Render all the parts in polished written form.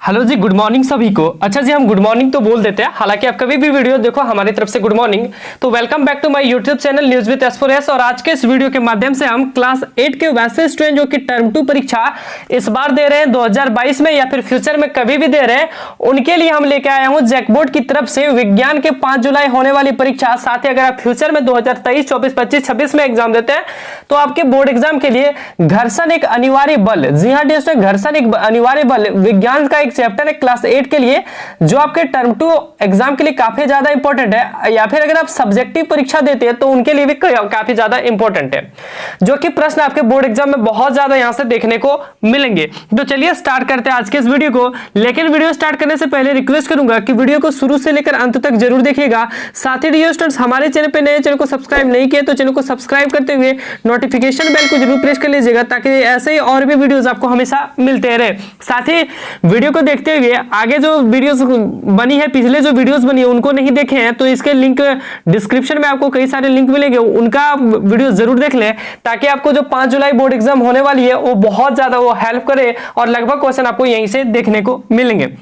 Hello जी, good morning सभी को। अच्छा जी, हम गुड मॉर्निंग तो बोल देते हैं, हालांकि आप कभी भी वीडियो देखो हमारी तरफ से गुड मॉर्निंग। तो welcome back to my YouTube channel news with एस4एस। और आज के इस वीडियो के माध्यम से हम क्लास 8 के वैसे स्टूडेंट जो कि टर्म 2 परीक्षा इस बार दे रहे हैं 2022 में या फिर फ्यूचर में कभी भी दे रहे हैं, उनके लिए हम लेके आया हूं जैक बोर्ड की तरफ से विज्ञान के 5 जुलाई होने वाली परीक्षा। साथ ही अगर आप फ्यूचर में 2023, 24, 25, 26 में एग्जाम देते हैं तो आपके बोर्ड एग्जाम के लिए घर्षण एक अनिवार्य बल, जी हाँ दोस्तों, घर्षण एक अनिवार्य बल विज्ञान का एक चैप्टर है क्लास 8 के लिए, जो आपके टर्म 2 एग्जाम के लिए काफी ज्यादा इंपॉर्टेंट है। या फिर अगर आप सब्जेक्टिव परीक्षा देते हैं तो उनके लिए भी काफी ज्यादा इंपॉर्टेंट है, जो कि प्रश्न आपके बोर्ड एग्जाम में बहुत ज्यादा यहां से देखने को मिलेंगे। तो चलिए स्टार्ट करते हैं आज के इस वीडियो को। लेकिन वीडियो स्टार्ट करने से पहले रिक्वेस्ट करूंगा कि वीडियो को शुरू से लेकर अंत तक जरूर देखिएगा। साथ ही डियर स्टूडेंट्स, हमारे चैनल पे नए, चैनल को सब्सक्राइब नहीं किए तो चैनल को सब्सक्राइब करते हुए नोटिफिकेशन बेल को जरूर प्रेस कर लीजिएगा, ताकि ऐसे ही और भी वीडियोस आपको हमेशा मिलते रहे। साथ ही वीडियो को देखते हुए आगे जो वीडियोस बनी है, पिछले जो वीडियोस बनी है उनको नहीं देखे हैं तो इसके लिंक डिस्क्रिप्शन में आपको कई सारे लिंक मिलेंगे, उनका वीडियो जरूर देख लें, ताकि आपको जो 5 जुलाई बोर्ड एग्जाम होने वाली है वो बहुत ज्यादा वो हेल्प करे और लगभग क्वेश्चन आपको यहीं से देखने को मिलेंगे।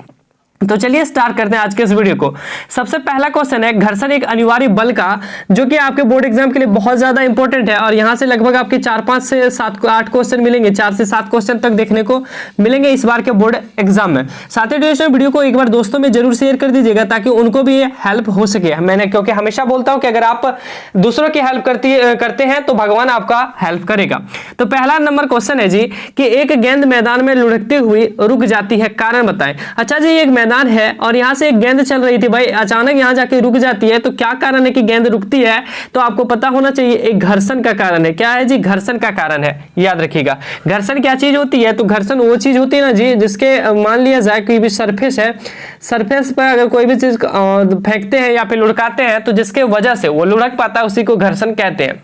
तो चलिए स्टार्ट करते हैं आज के इस वीडियो को। सबसे पहला क्वेश्चन है घर्षण एक अनिवार्य बल का, जो कि आपके बोर्ड एग्जाम के लिए बहुत ज्यादा इंपॉर्टेंट है। और यहां से लगभग आपके 4-5 से 7-8 क्वेश्चन मिलेंगे, 4 से 7 क्वेश्चन तक देखने को मिलेंगे इस बार के बोर्ड एग्जाम में। साथ ही वीडियो को एक बार दोस्तों में जरूर शेयर कर दीजिएगा, ताकि उनको भी हेल्प हो सके। मैंने क्योंकि हमेशा बोलता हूं कि अगर आप दूसरों की हेल्प करते हैं तो भगवान आपका हेल्प करेगा। तो पहला नंबर क्वेश्चन है जी कि एक गेंद मैदान में लुढ़कते हुए रुक जाती है, कारण बताएं। अच्छा जी, एक मैदान है और यहां से एक गेंद चल रही थी भाई, अचानक यहां जाके रुक जाती है, तो क्या कारण है कि गेंद रुकती है? तो आपको पता होना चाहिए एक घर्षण का कारण है। क्या है जी? घर्षण का कारण है, याद रखिएगा। घर्षण क्या चीज होती है? तो घर्षण वो चीज होती है ना जी, जिसके मान लिया जाए कोई भी सरफेस है, सरफेस पर अगर कोई भी चीज फेंकते हैं या फिर लुढ़काते हैं तो जिसके वजह से वो लुढ़क पाता है, उसी को घर्षण कहते हैं।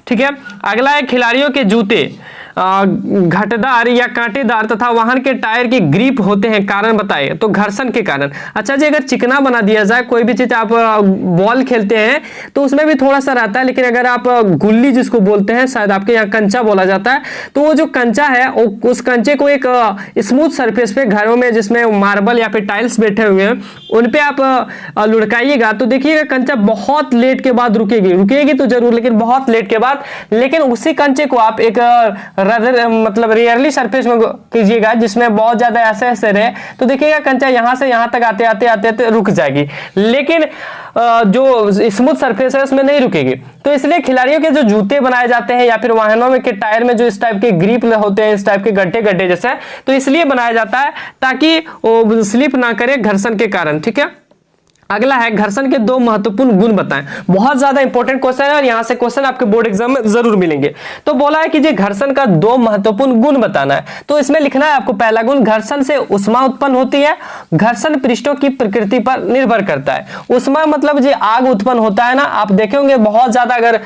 ठीक है। अगला है खिलाड़ियों के जूते घटदार या कांटेदार तथा वाहन के टायर की ग्रिप होते हैं, कारण बताइए। तो घर्षण के कारण। अच्छा जी, अगर चिकना बना दिया जाए, कोई भी चीज आप बॉल खेलते हैं तो उसमें भी थोड़ा सा रहता है, लेकिन अगर आप गुल्ली जिसको बोलते हैं, शायद आपके यहाँ कंचा बोला जाता है, तो वो जो कंचा है उस कंचे को एक स्मूथ सरफेस पे घरों में जिसमें मार्बल या फिर टाइल्स बैठे हुए हैं उन पे आप लुढ़काइएगा तो देखिएगा कंचा बहुत लेट के बाद रुकेगी तो जरूर, लेकिन बहुत लेट के बाद। लेकिन उसी कंचे को आप एक मतलब रेयरली सरफेस में कीजिएगा जिसमें बहुत ज्यादा ऐसे रहे, तो देखिएगा कंचा यहां से यहां तक आते रुक जाएगी, लेकिन जो स्मूथ सरफेस है उसमें नहीं रुकेगी। तो इसलिए खिलाड़ियों के जो जूते बनाए जाते हैं या फिर वाहनों में के टायर में जो इस टाइप के ग्रिप होते हैं, इस टाइप के गड्ढे जैसे, तो इसलिए बनाया जाता है ताकि वो स्लिप ना करे घर्षण के कारण। ठीक है। अगला है घर्षण के 2 महत्वपूर्ण गुण बताएं। बहुत ज्यादा इंपॉर्टेंट क्वेश्चन है और यहां से क्वेश्चन आपके बोर्ड एग्जाम में जरूर मिलेंगे। तो बोला है कि जी घर्षण का 2 महत्वपूर्ण गुण बताना है, तो इसमें लिखना है आपको पहला गुण, घर्षण से उष्मा उत्पन्न होती है। घर्षण पृष्ठों की प्रकृति पर निर्भर करता है। उष्मा मतलब जी आग उत्पन्न होता है ना, आप देखे होंगे बहुत ज्यादा, अगर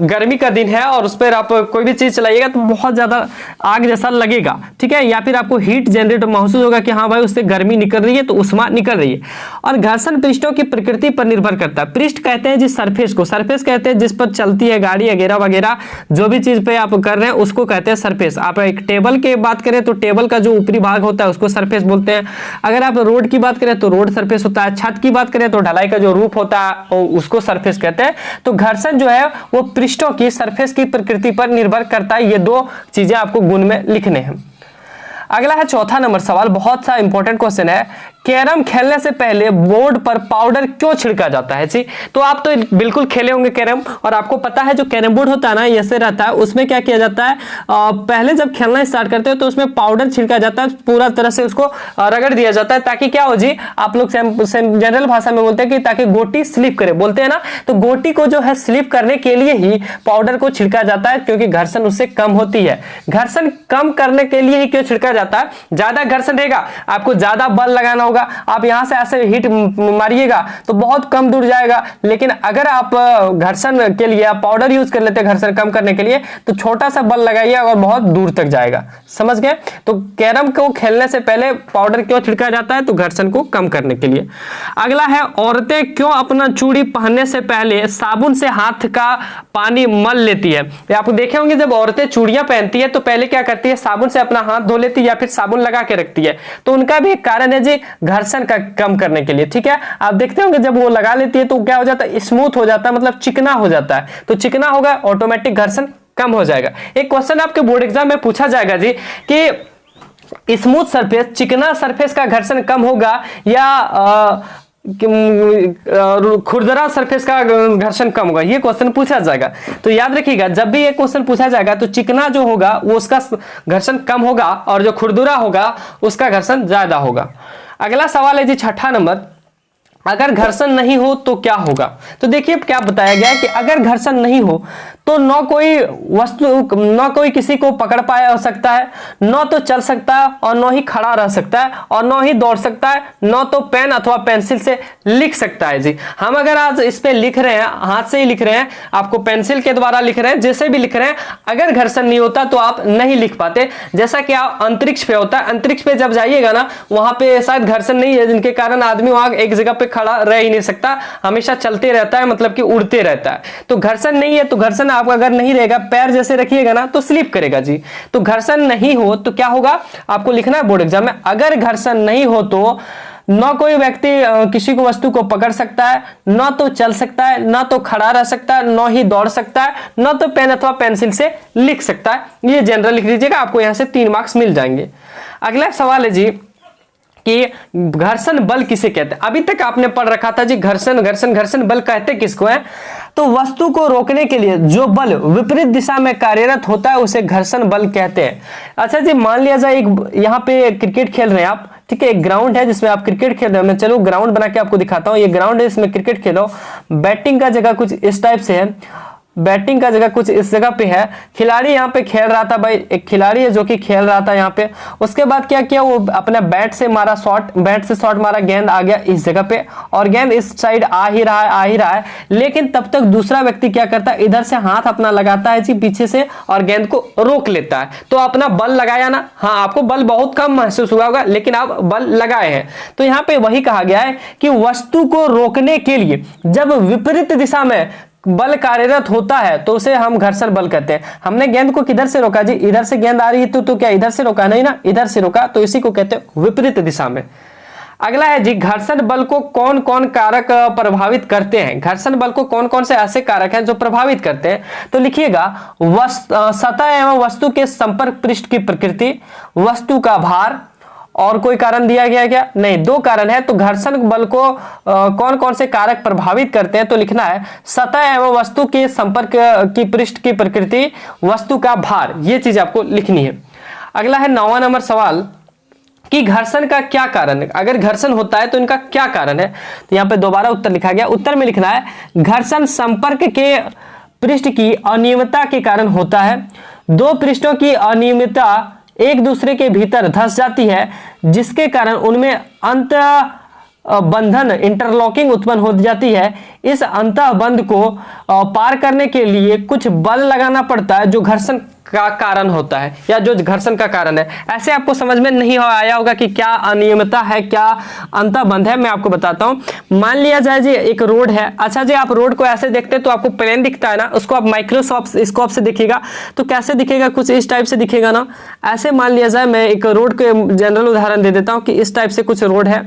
गर्मी का दिन है और उस पर आप कोई भी चीज चलाइएगा तो बहुत ज्यादा आग जैसा लगेगा। ठीक है। या फिर आपको हीट जनरेट महसूस होगा कि हाँ भाई उससे गर्मी निकल रही है, तो उष्मा निकल रही है। और घर्षण पृष्ठों की प्रकृति पर निर्भर करता है। पृष्ठ कहते हैं जिस सरफेस को, सरफेस कहते हैं जिस पर चलती है गाड़ी वगैरह जो भी चीज पे आप कर रहे हैं उसको कहते हैं सरफेस। आप एक टेबल की बात करें तो टेबल का जो ऊपरी भाग होता है उसको सरफेस बोलते हैं। अगर आप रोड की बात करें तो रोड सरफेस होता है। छत की बात करें तो ढलाई का जो रूफ होता है उसको सरफेस कहते हैं। तो घर्षण जो है वो पृष्ठों की, सरफेस की प्रकृति पर निर्भर करता है। ये 2 चीजें आपको गुण में लिखने हैं। अगला है चौथा नंबर सवाल, बहुत सा इंपॉर्टेंट क्वेश्चन है। कैरम खेलने से पहले बोर्ड पर पाउडर क्यों छिड़का जाता है जी? तो आप तो बिल्कुल खेले होंगे कैरम, और आपको पता है जो कैरम बोर्ड होता है ना, ऐसे रहता है, उसमें क्या किया जाता है, पहले जब खेलना स्टार्ट करते हो तो उसमें पाउडर छिड़का जाता है, पूरा तरह से उसको रगड़ दिया जाता है, ताकि क्या हो जी, आप लोग जनरल भाषा में बोलते हैं कि ताकि गोटी स्लिप करे, बोलते हैं ना, तो गोटी को जो है स्लिप करने के लिए ही पाउडर को छिड़का जाता है, क्योंकि घर्षण उससे कम होती है। घर्षण कम करने के लिए ही क्यों छिड़का जाता है? ज्यादा घर्षण रहेगा, आपको ज्यादा बल लगाना होगा, होगा, आप यहाँ से ऐसे हिट मारिएगा तो बहुत कम दूर जाएगा। लेकिन अगर आप घर्षण के लिए आप पाउडर यूज कर लेते हैं घर्षण कम करने के लिए, तो छोटा सा बल लगाइए और बहुत दूर तक जाएगा। समझ गए? तो कैरम को खेलने से पहले पाउडर क्यों छिड़का जाता है? तो घर्षण को कम करने के लिए। अगला है, औरतें क्यों अपना चूड़ी पहनने से पहले साबुन से हाथ का पानी मल लेती है? आप देखे होंगे जब औरतें चूड़ियां पहनती है तो पहले क्या करती है, साबुन से अपना हाथ धो लेती है या फिर साबुन लगा के रखती है। तो उनका भी एक कारण है जी घर्षण का कम करने के लिए। ठीक है, आप देखते होंगे जब वो लगा लेती है तो क्या हो जाता है, स्मूथ हो जाता है, मतलब चिकना हो जाता है। तो चिकना होगा, ऑटोमेटिक घर्षण कम हो जाएगा। एक क्वेश्चन आपके बोर्ड एग्जाम में पूछा जाएगा जी कि स्मूथ सरफेस, चिकना सरफेस का घर्षण कम होगा या खुरदरा सरफेस का घर्षण कम होगा? ये क्वेश्चन पूछा जाएगा। तो याद रखिएगा, जब भी ये क्वेश्चन पूछा जाएगा तो चिकना जो होगा वो उसका घर्षण कम होगा और जो खुरदुरा होगा उसका घर्षण ज्यादा होगा। अगला सवाल है जी 6ठा नंबर, अगर घर्षण नहीं हो तो क्या होगा? तो देखिए क्या बताया गया है कि अगर घर्षण नहीं हो तो न कोई वस्तु, न कोई किसी को पकड़ पाया हो सकता है, न तो चल सकता है और न ही खड़ा रह सकता है और न ही दौड़ सकता है, न तो पेन अथवा पेंसिल से लिख सकता है। जी हम अगर आज इस पे लिख रहे हैं, हाथ से ही लिख रहे हैं, आपको पेंसिल के द्वारा लिख रहे हैं, जैसे भी लिख रहे हैं, अगर घर्षण नहीं होता तो आप नहीं लिख पाते। जैसा कि आप अंतरिक्ष पे होता है, अंतरिक्ष पे जब जाइएगा ना, वहां पे शायद घर्षण नहीं है, जिनके कारण आदमी वहां एक जगह पे खड़ा रह ही नहीं सकता, हमेशा चलते रहता है, मतलब कि उड़ते रहता है। तो घर्षण नहीं है, तो घर्षण आपका अगर नहीं रहेगा, पैर जैसे रखिएगा ना तो स्लिप करेगा जी। तो घर्षण नहीं हो तो क्या होगा, आपको लिखना है बोर्ड एग्जाम में, अगर घर्षण नहीं हो तो न कोई व्यक्ति किसी को वस्तु को पकड़ सकता है, न तो चल सकता है, न तो खड़ा रह सकता है, न ही दौड़ सकता है, न तो पेन अथवा पेंसिल से लिख सकता है। ये जनरल लिख लीजिएगा, आपको यहां से 3 मार्क्स मिल जाएंगे। अगला सवाल है जी कि घर्षण बल किसे कहते हैं? अभी तक आपने पढ़ रखा था जी घर्षण घर्षण घर्षण बल कहते किसको है? तो वस्तु को रोकने के लिए जो बल विपरीत दिशा में कार्यरत होता है उसे घर्षण बल कहते हैं। अच्छा जी, मान लिया जाए एक यहाँ पे क्रिकेट खेल रहे हैं आप, ठीक है, एक ग्राउंड है जिसमें आप क्रिकेट खेल रहे हो। मैं चलो ग्राउंड बना के आपको दिखाता हूँ। ये ग्राउंड है, इसमें क्रिकेट खेलो। बैटिंग का जगह कुछ इस टाइप से है, बैटिंग का जगह कुछ इस जगह पे है। खिलाड़ी यहाँ पे खेल रहा था भाई, एक खिलाड़ी है जो कि खेल रहा था यहाँ पे। उसके बाद क्या किया, वो अपना बैट से मारा शॉट, बैट से शॉट मारा, गेंद आ गया इस जगह पे और गेंद इस साइड आ ही रहा है। लेकिन तब तक दूसरा व्यक्ति क्या करता है, इधर से हाथ अपना लगाता है जी पीछे से और गेंद को रोक लेता है। तो अपना बल लगाया ना, हाँ आपको बल बहुत कम महसूस हुआ होगा लेकिन आप बल लगाए हैं। तो यहाँ पे वही कहा गया है कि वस्तु को रोकने के लिए जब विपरीत दिशा में बल कार्यरत होता है तो उसे हम घर्षण बल कहते हैं। हमने गेंद को किधर से रोका जी, इधर से गेंद आ रही है तो क्या इधर से रोका? नहीं ना, इधर से रोका, तो इसी को कहते हैं विपरीत दिशा में। अगला है जी, घर्षण बल को कौन कौन कारक प्रभावित करते हैं? घर्षण बल को कौन कौन से ऐसे कारक हैं जो प्रभावित करते हैं? तो लिखिएगा, सतह एवं वस्तु के संपर्क पृष्ठ की प्रकृति, वस्तु का भार, और कोई कारण दिया गया क्या? नहीं, 2 कारण है। तो घर्षण बल को कौन कौन से कारक प्रभावित करते हैं? तो लिखना है सतह एवं वस्तु के संपर्क की पृष्ठ की प्रकृति, वस्तु का भार, ये चीज आपको लिखनी है। अगला है 9वां नंबर सवाल कि घर्षण का क्या कारण है? अगर घर्षण होता है तो इनका क्या कारण है? तो यहाँ पे दोबारा उत्तर लिखा गया। उत्तर में लिखना है घर्षण संपर्क के पृष्ठ की अनियमितता के कारण होता है। 2 पृष्ठों की अनियमितता एक दूसरे के भीतर धंस जाती है जिसके कारण उनमें अंत बंधन इंटरलॉकिंग उत्पन्न हो जाती है। इस अंतः बंध को पार करने के लिए कुछ बल लगाना पड़ता है जो घर्षण का कारण होता है या जो घर्षण का कारण है। ऐसे आपको समझ में नहीं आया होगा कि क्या अनियमितता है, क्या अंतः बंध है। मैं आपको बताता हूं। मान लिया जाए जी एक रोड है। अच्छा जी, आप रोड को ऐसे देखते हैं तो आपको प्लेन दिखता है ना, उसको आप माइक्रोस्कोप से देखिएगा तो कैसे दिखेगा, कुछ इस टाइप से दिखेगा ना। ऐसे मान लिया जाए, मैं एक रोड के जनरल उदाहरण दे देता हूँ कि इस टाइप से कुछ रोड है,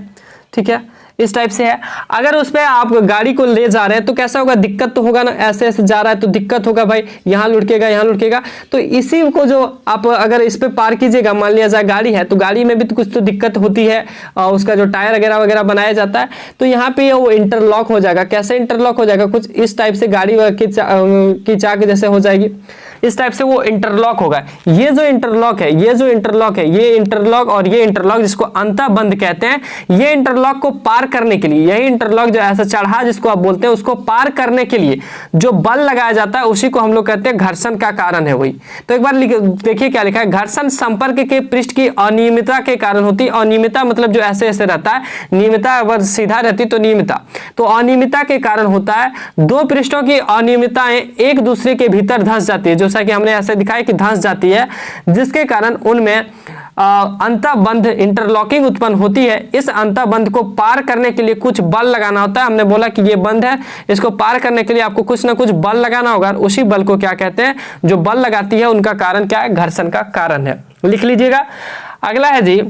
ठीक है, इस टाइप से है। अगर उस पर आप गाड़ी को ले जा रहे हैं तो कैसा होगा, दिक्कत तो होगा ना। ऐसे ऐसे जा रहा है तो दिक्कत होगा भाई, यहाँ लुढ़केगा यहाँ लुढ़केगा। तो इसी को जो आप अगर इस पे पार कीजिएगा, मान लिया जाए गाड़ी है तो गाड़ी में भी तो कुछ तो दिक्कत होती है, उसका जो टायर वगैरह वगैरह बनाया जाता है तो यहाँ पे वो इंटरलॉक हो जाएगा। कैसे इंटरलॉक हो जाएगा, कुछ इस टाइप से गाड़ी की चाक जैसे हो जाएगी, इस टाइप से वो इंटरलॉक होगा। ये जो इंटरलॉक है, ये जो इंटरलॉक है, ये इंटरलॉक और ये इंटरलॉक जिसको अंतःबंध कहते हैं, ये इंटरलॉक को पार करने के लिए, यही इंटरलॉक जो ऐसा चढ़ा जिसको आप बोलते हैं, उसको पार करने के लिए जो बल लगाया जाता है उसी को हम लोग कहते हैं घर्षण का कारण है वही। तो एक बार देखिए क्या लिखा है, घर्षण संपर्क के पृष्ठ की अनियमितता के कारण होती है। अनियमितता मतलब जो ऐसे ऐसे रहता है, नियमितता अगर सीधा रहती तो नियमितता, तो अनियमितता के कारण होता है। दो पृष्ठों की अनियमितताएं एक दूसरे के भीतर धंस जाती है, जैसा कि हमने ऐसे दिखाया कि धंस जाती है, जिसके कारण उनमें अंतःबंध इंटरलॉकिंग उत्पन्न होती है। इस अंतःबंध को पार करने के लिए कुछ बल लगाना होता है। हमने बोला कि ये बंध है, इसको पार करने के लिए आपको कुछ ना कुछ बल लगाना होगा, और उसी बल को क्या कहते हैं, जो बल लगाती है उनका कारण क्या है, घर्षण का कारण है। लिख लीजिएगा। अगला है जी,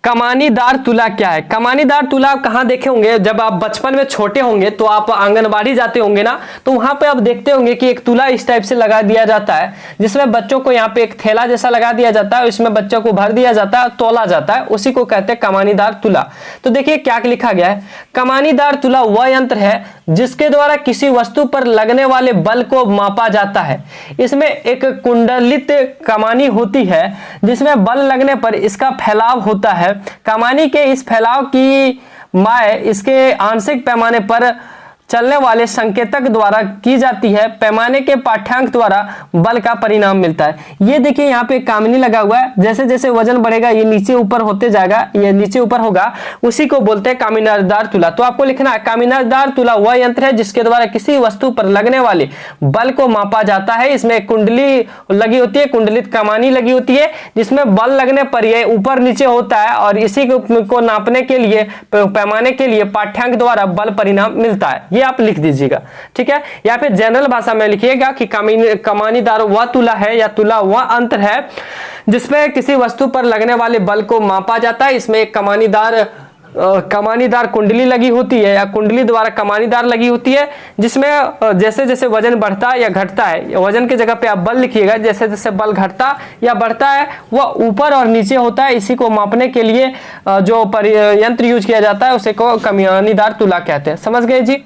कमानीदार तुला क्या है। कमानीदार तुला आप कहाँ देखे होंगे, जब आप बचपन में छोटे होंगे तो आप आंगनबाड़ी जाते होंगे ना, तो वहां पे आप देखते होंगे कि एक तुला इस टाइप से लगा दिया जाता है, जिसमें बच्चों को यहाँ पे एक थैला जैसा लगा दिया जाता है, इसमें बच्चों को भर दिया जाता है, तोला जाता है, उसी को कहते हैं कमानीदार तुला। तो देखिए क्या लिखा गया है, कमानीदार तुला वह यंत्र है जिसके द्वारा किसी वस्तु पर लगने वाले बल को मापा जाता है। इसमें एक कुंडलित कमानी होती है जिसमें बल लगने पर इसका फैलाव होता है। कमानी के इस फैलाव की माय इसके आंशिक पैमाने पर चलने वाले संकेतक द्वारा की जाती है। पैमाने के पाठ्यांक द्वारा बल का परिणाम मिलता है। ये देखिए यहाँ पे कामिनी लगा हुआ है, जैसे जैसे वजन बढ़ेगा ये नीचे ऊपर होते जाएगा, ये नीचे ऊपर होगा, उसी को बोलते हैं कामिनीदार तुला। तो आपको लिखना है, कामिनीदार तुला वह यंत्र है जिसके द्वारा किसी वस्तु पर लगने वाले बल को मापा जाता है। इसमें कुंडली लगी होती है, कुंडलित कमानी लगी होती है, जिसमें बल लगने पर यह ऊपर नीचे होता है, और इसी को नापने के लिए, पैमाने के लिए पाठ्यांक द्वारा बल परिणाम मिलता है। ये आप लिख दीजिएगा, ठीक है। या फिर जनरल भाषा में लिखिएगा कि कमानीदार वह तुला है या तुला वह अंतर है जिसमें किसी वस्तु पर लगने वाले बल को मापा जाता है। इसमें एक कमानीदार कुंडली लगी होती है, या कुंडली द्वारा कमानीदार लगी होती है, जिसमें जैसे जैसे वजन बढ़ता है या घटता है, वजन की जगह पे आप बल लिखिएगा, जैसे जैसे बल घटता या बढ़ता है वह ऊपर और नीचे होता है। इसी को मापने के लिए जो यंत्र यूज किया जाता है उसे को कमानीदार तुला कहते हैं। समझ गए जी।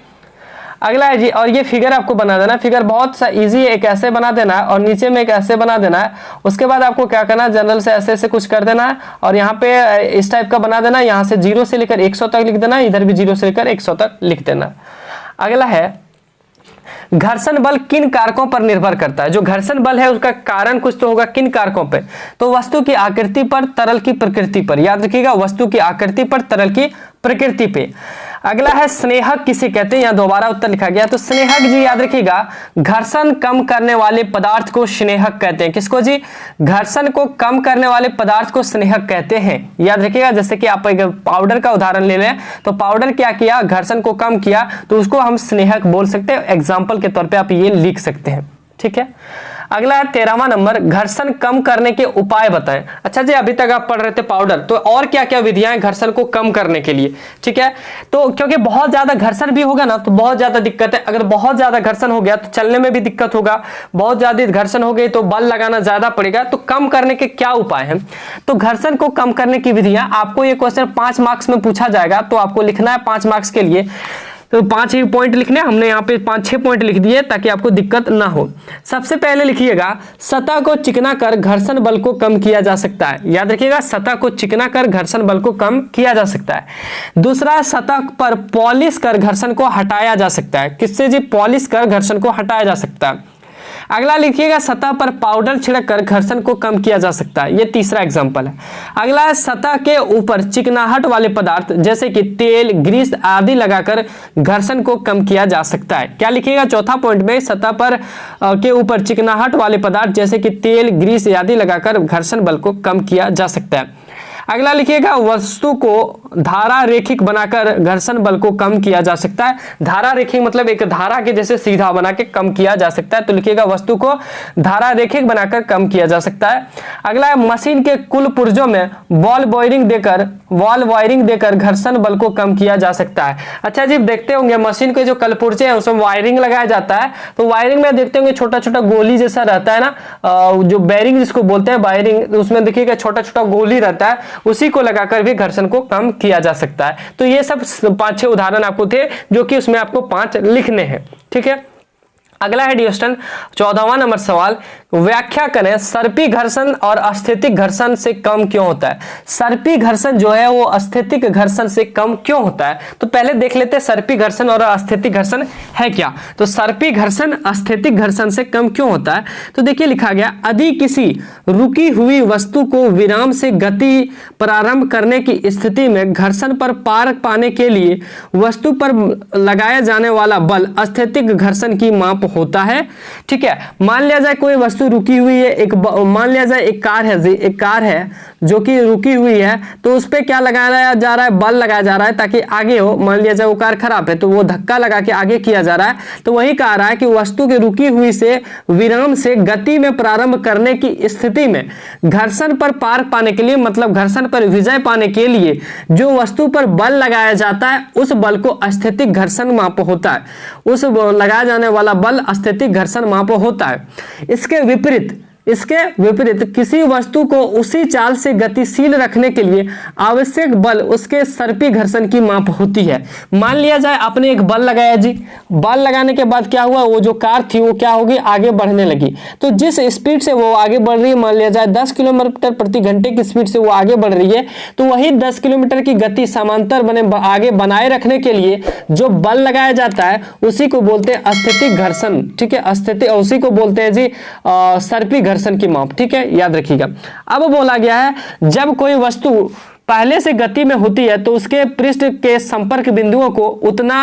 अगला है जी, और ये फिगर आपको बना देना है। फिगर बहुत सा इजी है, एक ऐसे बना देना है और नीचे में एक ऐसे बना देना है। उसके बाद आपको क्या करना है, जनरल से ऐसे ऐसे कुछ कर देना है, और यहाँ पे इस टाइप का बना देना है। यहाँ से 0 से लेकर 100 तक लिख देना है, इधर भी 0 से लेकर 100 तक लिख देना। अगला है, घर्षण बल किन कारकों पर निर्भर करता है। जो घर्षण बल है उसका कारण कुछ तो होगा, किन कारकों पे, तो वस्तु की आकृति पर, तरल की प्रकृति पर। याद रखिएगा, वस्तु की आकृति पर, तरल की प्रकृति पे। अगला है, स्नेहक किसे कहते हैं, यहाँ दोबारा उत्तर लिखा गया। तो स्नेहक जी याद रखिएगा, घर्षण कम करने वाले पदार्थ को स्नेहक कहते हैं। किसको जी, घर्षण को कम करने वाले पदार्थ को स्नेहक कहते हैं। याद रखिएगा, जैसे कि आप एक पाउडर का उदाहरण ले लें, तो पाउडर क्या किया, घर्षण को कम किया, तो उसको हम स्नेहक बोल सकते हैं। एग्जाम्पल के तौर पर आप ये लिख सकते हैं, ठीक है। अगला है 13वां नंबर, घर्षण कम करने के उपाय बताएं। अच्छा जी, अभी तक आप पढ़ रहे थे पाउडर, तो और क्या क्या विधियां हैं घर्षण को कम करने के लिए, ठीक है। तो क्योंकि बहुत ज्यादा घर्षण भी होगा ना तो बहुत ज्यादा दिक्कत है। अगर बहुत ज्यादा घर्षण हो गया तो चलने में भी दिक्कत होगा, बहुत ज्यादा घर्षण हो गई तो बल लगाना ज्यादा पड़ेगा। तो कम करने के क्या उपाय हैं, तो घर्षण को कम करने की विधियां, आपको ये क्वेश्चन 5 मार्क्स में पूछा जाएगा, तो आपको लिखना है 5 मार्क्स के लिए। तो 5 ही पॉइंट लिखने, हमने यहाँ पे 5-6 पॉइंट लिख दिए ताकि आपको दिक्कत ना हो। सबसे पहले लिखिएगा, सतह को चिकना कर घर्षण बल को कम किया जा सकता है। याद रखिएगा, सतह को चिकना कर घर्षण बल को कम किया जा सकता है। दूसरा, सतह पर पॉलिश कर घर्षण को हटाया जा सकता है। किससे जी, पॉलिश कर घर्षण को हटाया जा सकता है। अगला लिखिएगा, सतह पर पाउडर छिड़क कर घर्षण को कम किया जा सकता है। ये तीसरा एग्जांपल है। अगला है, सतह के ऊपर चिकनाहट वाले पदार्थ जैसे कि तेल, ग्रीस आदि लगाकर घर्षण को कम किया जा सकता है। क्या लिखिएगा, चौथा पॉइंट में, सतह पर के ऊपर चिकनाहट वाले पदार्थ जैसे कि तेल, ग्रीस आदि लगाकर घर्षण बल को कम किया जा सकता है। अगला लिखिएगा, वस्तु को धारा रेखिक बनाकर घर्षण बल को कम किया जा सकता है। धारा रेखिक मतलब एक धारा के जैसे सीधा बना के कम किया जा सकता है। तो लिखिएगा, वस्तु को धारा रेखिक बनाकर कम किया जा सकता है। अगला है, मशीन के कुल पुर्जों में बॉल वायरिंग देकर घर्षण बल को कम किया जा सकता है। अच्छा जी, देखते होंगे मशीन के जो कल पुर्जे हैं उसमें वायरिंग लगाया जाता है, तो वायरिंग में देखते होंगे छोटा छोटा गोली जैसा रहता है ना, जो बेरिंग जिसको बोलते हैं वायरिंग, उसमें देखिएगा छोटा छोटा गोली रहता है, उसी को लगाकर भी घर्षण को कम किया जा सकता है। तो ये सब 5-6 उदाहरण आपको थे जो कि उसमें आपको 5 लिखने हैं, ठीक है। अगला है डियर स्टूडेंट 14वां नंबर सवाल, व्याख्या करें सर्पी घर्षण और अस्थितिक घर्षण से कम क्यों होता है। सर्पी घर्षण जो है वो अस्थितिक घर्षण से कम क्यों होता है। तो पहले देख लेते हैं सर्पी घर्षण और अस्थितिक घर्षण है क्या। तो सर्पी घर्षण अस्थितिक घर्षण से कम क्यों होता है। तो देखिए लिखा गया, यदि किसी रुकी हुई वस्तु को विराम से गति प्रारंभ करने की स्थिति में घर्षण पर पार पाने के लिए वस्तु पर लगाया जाने वाला बल अस्थितिक घर्षण की माप होता है। ठीक है, मान लिया जाए कोई वस्तु रुकी हुई है, मान लिया जाए एक कार है जी, एक कार है जो कि रुकी हुई है, तो उस पे क्या लगाया जा रहा है, बल लगाया जा रहा है ताकि आगे हो। मान लिया जाए वो कार खराब है तो वो धक्का लगा के आगे किया जा रहा है। तो वही कह रहा है कि वस्तु की रुकी हुई से विराम से गति में प्रारंभ करने की स्थिति में घर्षण पर पार पाने के लिए, मतलब घर्षण पर विजय पाने के लिए जो वस्तु पर बल लगाया जाता है उस बल को अस्थितिक घर्षण माप होता है। उस लगाया जाने वाला बल अस्थितिक घर्षण माप होता है। इसके विपरीत किसी वस्तु को उसी चाल से गतिशील रखने के लिए आवश्यक बल उसके सर्पी घर्षण की माप होती है। मान लिया जाए आपने एक बल लगाया जी, बल लगाने के बाद क्या हुआ, वो जो कार थी वो क्या होगी, आगे बढ़ने लगी। तो जिस स्पीड से वो आगे बढ़ रही है, मान लिया जाए 10 किलोमीटर प्रति घंटे की स्पीड से वो आगे बढ़ रही है, तो वही 10 किलोमीटर की गति समांतर आगे बनाए रखने के लिए जो बल लगाया जाता है उसी को बोलते हैं अस्थितिक घर्षण। ठीक है, उसी को बोलते हैं जी सर्पी घर्षण की माप। ठीक है, याद रखिएगा। अब बोला गया है जब कोई वस्तु पहले से गति में होती है तो उसके पृष्ठ के संपर्क बिंदुओं को उतना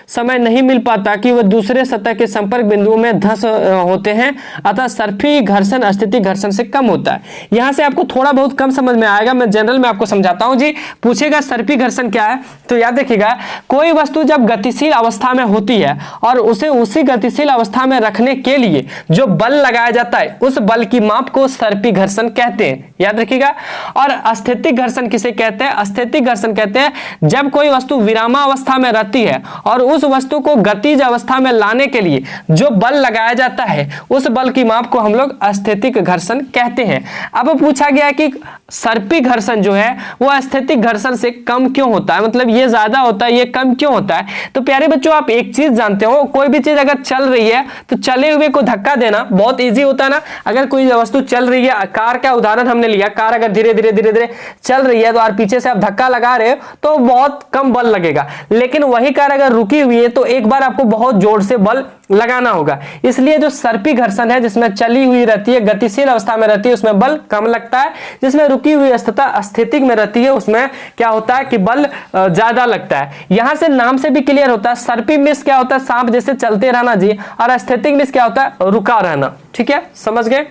समय नहीं मिल पाता कि वह दूसरे सतह के संपर्क बिंदुओं में धंस होते हैं, अतः सर्पी घर्षण अस्थितिक घर्षण से कम होता है। यहां से आपको थोड़ा बहुत कम समझ में आएगा, मैं जनरल में आपको समझाता हूं जी। पूछेगा सर्पी घर्षण क्या है, तो याद रखिएगा कोई वस्तु जब गतिशील अवस्था में होती है और उसे उसी गतिशील अवस्था में रखने के लिए जो बल लगाया जाता है उस बल की माप को सर्पी घर्षण कहते हैं, याद रखिएगा। और अस्थितिक घर्षण किसे कहते हैं, अस्थितिक घर्षण कहते हैं जब कोई वस्तु विरामावस्था में रहती है और उस वस्तु को गतिज अवस्था में लाने के लिए जो बल लगाया जाता है उस बल की माप को हम लोग अस्थितिक घर्षण कहते हैं। अब पूछा गया कि सर्पी घर्षण जो है वो अस्थितिक घर्षण से कम क्यों होता है, मतलब ये ज्यादा होता है ये कम क्यों होता है। तो प्यारे बच्चों आप एक चीज जानते हो, कोई भी चीज अगर चल रही है तो चले हुए को धक्का देना बहुत ईजी होता है ना। अगर कोई वस्तु चल रही है, कार का उदाहरण हमने लिया, कार अगर धीरे धीरे चल रही है तो पीछे से आप धक्का लगा रहे हो तो बहुत कम बल लगेगा, लेकिन वही कार अगर रुकी हुई है तो एक बार आपको बहुत जोर से बल लगाना होगा। इसलिए जो सर्पी घर्षण है जिसमें चली हुई रहती है, गतिशील अवस्था में रहती है, उसमें बल कम लगता है। जिसमें रुकी हुई अवस्था अस्थितिक में रहती है उसमें क्या होता है कि बल ज्यादा लगता है। यहां से नाम से भी क्लियर होता है, सर्पी मीन्स क्या होता है, सांप जैसे चलते रहना जी, और अस्थितिक मीन्स क्या होता है, रुका रहना। ठीक है, समझ गए।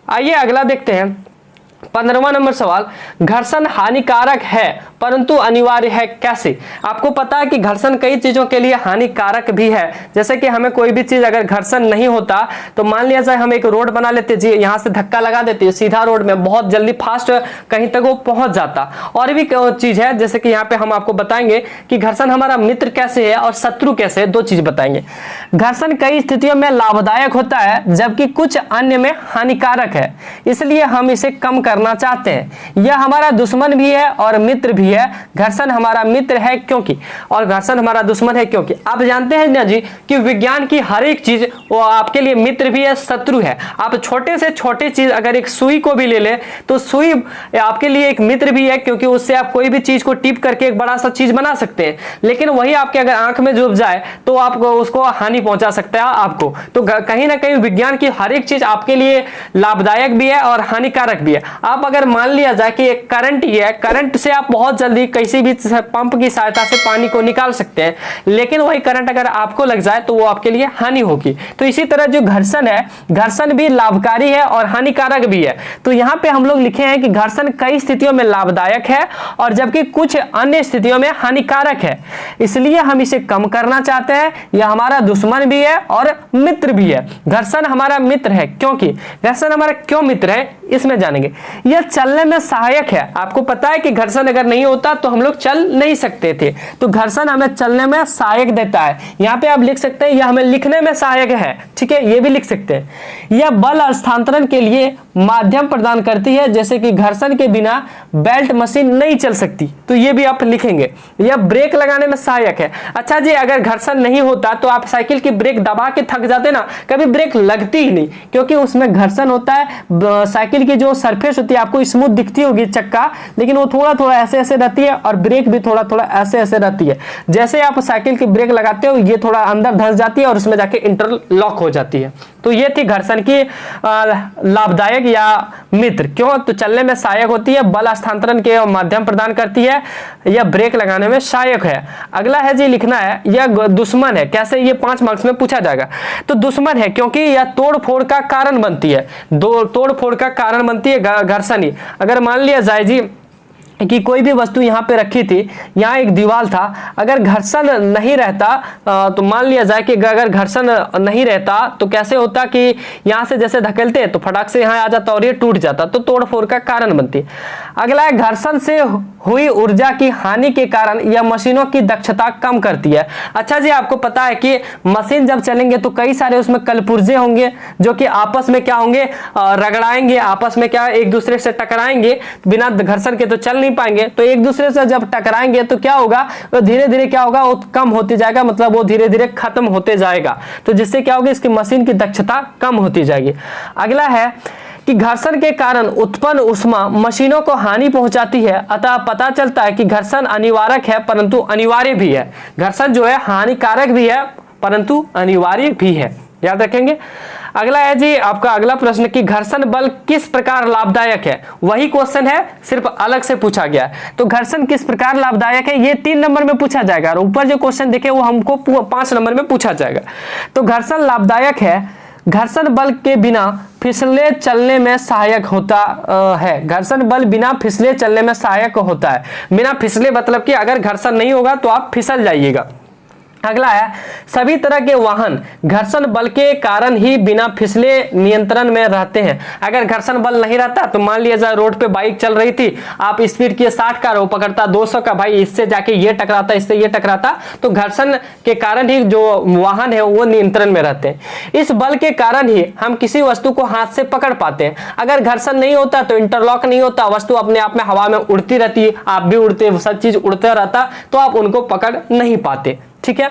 आइए अगला देखते हैं 15वां नंबर सवाल, घर्षण हानिकारक है परंतु अनिवार्य है कैसे। आपको पता है कि घर्षण कई चीजों के लिए हानिकारक भी है। जैसे कि हमें कोई भी चीज अगर घर्षण नहीं होता तो मान लिया जाए हम एक रोड बना लेते जी, यहां से धक्का लगा देते सीधा रोड में, बहुत जल्दी फास्ट कहीं तक वो पहुंच जाता। और भी चीज है जैसे कि यहाँ पे हम आपको बताएंगे कि घर्षण हमारा मित्र कैसे है और शत्रु कैसे है, दो चीज बताएंगे। घर्षण कई स्थितियों में लाभदायक होता है जबकि कुछ अन्य में हानिकारक है, इसलिए हम इसे कम करना चाहते हैं। यह हमारा दुश्मन भी है और मित्र भी है। घर्षण हमारा मित्र है क्योंकि, और घर्षण हमारा दुश्मन है क्योंकि। आप जानते हैं ना जी कि विज्ञान की हर एक चीज वो आपके लिए मित्र भी है शत्रु है। आप छोटे से छोटी चीज अगर एक सुई को भी ले ले तो सुई आपके लिए एक मित्र भी है क्योंकि उससे आप कोई भी चीज को टिप करके एक बड़ा सा चीज बना सकते हैं। लेकिन वही आपके अगर आंख में डूब जाए तो आपको उसको हानि पहुंचा सकता है आपको। तो कहीं ना कहीं विज्ञान की हर एक चीज आपके लिए लाभदायक भी है और हानिकारक भी है। आप अगर मान लिया जाए कि एक करंट ही है, करंट से आप बहुत जल्दी किसी भी पंप की सहायता से पानी को निकाल सकते हैं, लेकिन वही करंट अगर आपको लग जाए तो वो आपके लिए हानि होगी। तो इसी तरह जो घर्षण है, घर्षण भी लाभकारी है और हानिकारक भी है। तो यहाँ पे हम लोग लिखे हैं कि घर्षण कई स्थितियों में लाभदायक है और जबकि कुछ अन्य स्थितियों में हानिकारक है, इसलिए हम इसे कम करना चाहते हैं। यह हमारा दुश्मन भी है और मित्र भी है। घर्षण हमारा मित्र है क्योंकि, घर्षण हमारा क्यों मित्र है इसमें जानेंगे। यह चलने में सहायक है। आपको पता है कि घर्षण अगर नहीं नहीं होता तो हम लोग चल नहीं सकते थे। तो घर्षण हमें चलने में सहायक देता है। यहाँ पे आप लिख सकते हैं यह हमें लिखने में सहायक है, ठीक है, ये भी लिख सकते हैं। यह बल हस्तांतरण के लिए माध्यम प्रदान करती है, जैसे कि घर्षण के बिना बेल्ट मशीन नहीं चल सकती, तो ये भी आप लिखेंगे। यह ब्रेक लगाने में सहायक है। अच्छा जी, अगर घर्षण नहीं होता तो आप साइकिल की ब्रेक दबा के थक जाते ना, कभी ब्रेक लगती ही नहीं, क्योंकि उसमें घर्षण होता है। साइकिल की जो सरफेस होती है आपको स्मूथ दिखती होगी चक्का, लेकिन वो थोड़ा थोड़ा ऐसे ऐसे रहती है, और ब्रेक भी थोड़ा थोड़ा ऐसे ऐसे रहती है। जैसे आप साइकिल की ब्रेक लगाते हो ये थोड़ा अंदर धंस जाती है और उसमें जाके इंटरलॉक हो जाती है। तो ये थी घर्षण की लाभदायक या मित्र। क्यों? तो चलने में सहायक होती है, बल हस्तांतरण के माध्यम प्रदान करती है, यह ब्रेक लगाने में सहायक है। अगला है जी, लिखना है यह दुश्मन है। कैसे? ये 5 मार्क्स में पूछा जाएगा। तो दुश्मन है क्योंकि यह तोड़ फोड़ का कारण बनती है। तोड़ फोड़ का कारण बनती है घर्षण ही। अगर मान लिया जाए जी कि कोई भी वस्तु यहाँ पे रखी थी, यहाँ एक दीवार था, अगर घर्षण नहीं रहता तो मान लिया जाए कि अगर घर्षण नहीं रहता तो कैसे होता कि यहाँ से जैसे धकेलते तो फटाक से यहाँ आ जाता और ये टूट जाता, तो तोड़ फोड़ का कारण बनती। अगला है घर्षण से हुई ऊर्जा की हानि के कारण यह मशीनों की दक्षता कम करती है। अच्छा जी, आपको पता है कि मशीन जब चलेंगे तो कई सारे उसमें कलपुर्जे होंगे जो कि आपस में क्या होंगे, रगड़ाएंगे, आपस में क्या एक दूसरे से टकराएंगे, बिना घर्षण के तो चल नहीं पाएंगे। तो एक दूसरे से जब टकराएंगे तो क्या होगा, तो धीरे धीरे क्या होगा, वो कम होते जाएगा, मतलब वो धीरे धीरे खत्म होते जाएगा। तो जिससे क्या होगा, इसकी मशीन की दक्षता कम होती जाएगी। अगला है कि घर्षण के कारण उत्पन्न ऊष्मा मशीनों को हानि पहुंचाती है, अतः पता चलता है कि घर्षण अनिवार्य है परंतु अनिवार्य भी है। घर्षण जो है हानिकारक भी है परंतु अनिवार्य भी है, याद रखेंगे। अगला है जी आपका अगला प्रश्न कि घर्षण बल किस प्रकार लाभदायक है। वही क्वेश्चन है, सिर्फ अलग से पूछा गया है। तो घर्षण किस प्रकार लाभदायक है ये 3 नंबर में पूछा जाएगा, और ऊपर जो क्वेश्चन देखे वो हमको 5 नंबर में पूछा जाएगा। तो घर्षण लाभदायक है, घर्षण बल के बिना फिसले चलने में सहायक होता है। घर्षण बल बिना फिसले चलने में सहायक होता है। बिना फिसले मतलब कि अगर घर्षण नहीं होगा तो आप फिसल जाइएगा। अगला है सभी तरह के वाहन घर्षण बल के कारण ही बिना फिसले नियंत्रण में रहते हैं। अगर घर्षण बल नहीं रहता तो मान लिया जाए रोड पे बाइक चल रही थी, आप स्पीड की 60 का, वो पकड़ता 200 का, भाई इससे जाके ये टकराता, इससे ये टकराता, तो घर्षण के कारण ही जो वाहन है वो नियंत्रण में रहते हैं। इस बल के कारण ही हम किसी वस्तु को हाथ से पकड़ पाते हैं। अगर घर्षण नहीं होता तो इंटरलॉक नहीं होता, वस्तु अपने आप में हवा में उड़ती रहती, आप भी उड़ते, सब चीज उड़ता रहता, तो आप उनको पकड़ नहीं पाते। ठीक है।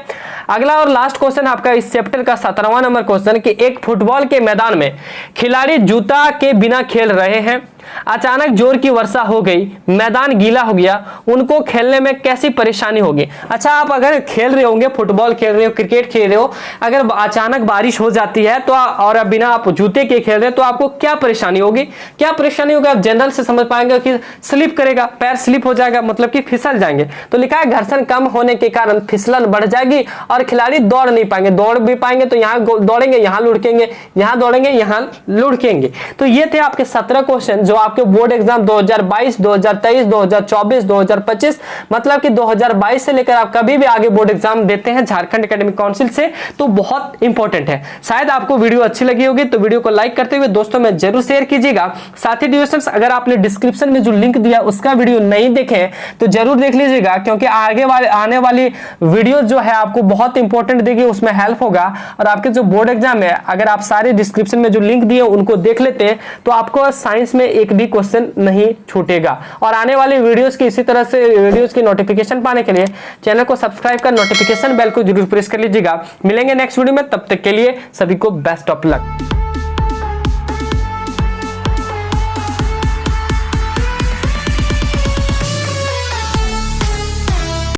अगला और लास्ट क्वेश्चन आपका इस चैप्टर का 17वां नंबर क्वेश्चन कि एक फुटबॉल के मैदान में खिलाड़ी जूता के बिना खेल रहे हैं, अचानक जोर की वर्षा हो गई, मैदान गीला हो गया, उनको खेलने में कैसी परेशानी होगी। अच्छा, आप अगर खेल रहे होंगे, फुटबॉल खेल रहे हो, क्रिकेट खेल रहे हो, अगर अचानक बारिश हो जाती है तो और बिना आप जूते के खेल रहे हैं तो आपको क्या परेशानी होगी। क्या परेशानी होगी आप जनरल से समझ पाएंगे कि स्लिप करेगा, पैर स्लिप हो जाएगा, मतलब कि फिसल जाएंगे। तो लिखा है घर्षण कम होने के कारण फिसलन बढ़ जाएगी और खिलाड़ी दौड़ नहीं पाएंगे, दौड़ भी पाएंगे तो यहाँ दौड़ेंगे, यहाँ लुढ़केंगे, यहाँ दौड़ेंगे, यहाँ लुढ़केंगे। तो ये थे आपके 17 क्वेश्चन जो आपके बोर्ड एग्जाम 2022, 2023, 2024, 2025, मतलब कि 2022 से लेकर आप कभी भी आगे बोर्ड एग्जाम देते हैं झारखंड एकेडमिक काउंसिल से, तो बहुत इंपॉर्टेंट है। शायद आपको वीडियो अच्छी लगी होगी तो वीडियो को लाइक करते हुए दोस्तों में जरूर शेयर कीजिएगा। साथ ही डिस्क्रिप्शन, अगर आपने डिस्क्रिप्शन में जो लिंक दिया उसका वीडियो नहीं देखे तो जरूर देख लीजिएगा, क्योंकि आगे वाले आने वाली वीडियो जो है आपको बहुत इंपॉर्टेंट देगी, उसमें हेल्प होगा। और आपके जो बोर्ड एग्जाम है, अगर आप सारे डिस्क्रिप्शन में जो लिंक दिए उनको देख लेते हैं तो आपको साइंस में एक भी क्वेश्चन नहीं छूटेगा। और आने वाले वीडियोस की इसी तरह से वीडियोस की नोटिफिकेशन पाने के लिए चैनल को सब्सक्राइब कर नोटिफिकेशन बेल को जरूर प्रेस कर लीजिएगा। मिलेंगे नेक्स्ट वीडियो में, तब तक के लिए सभी को बेस्ट ऑफ लक।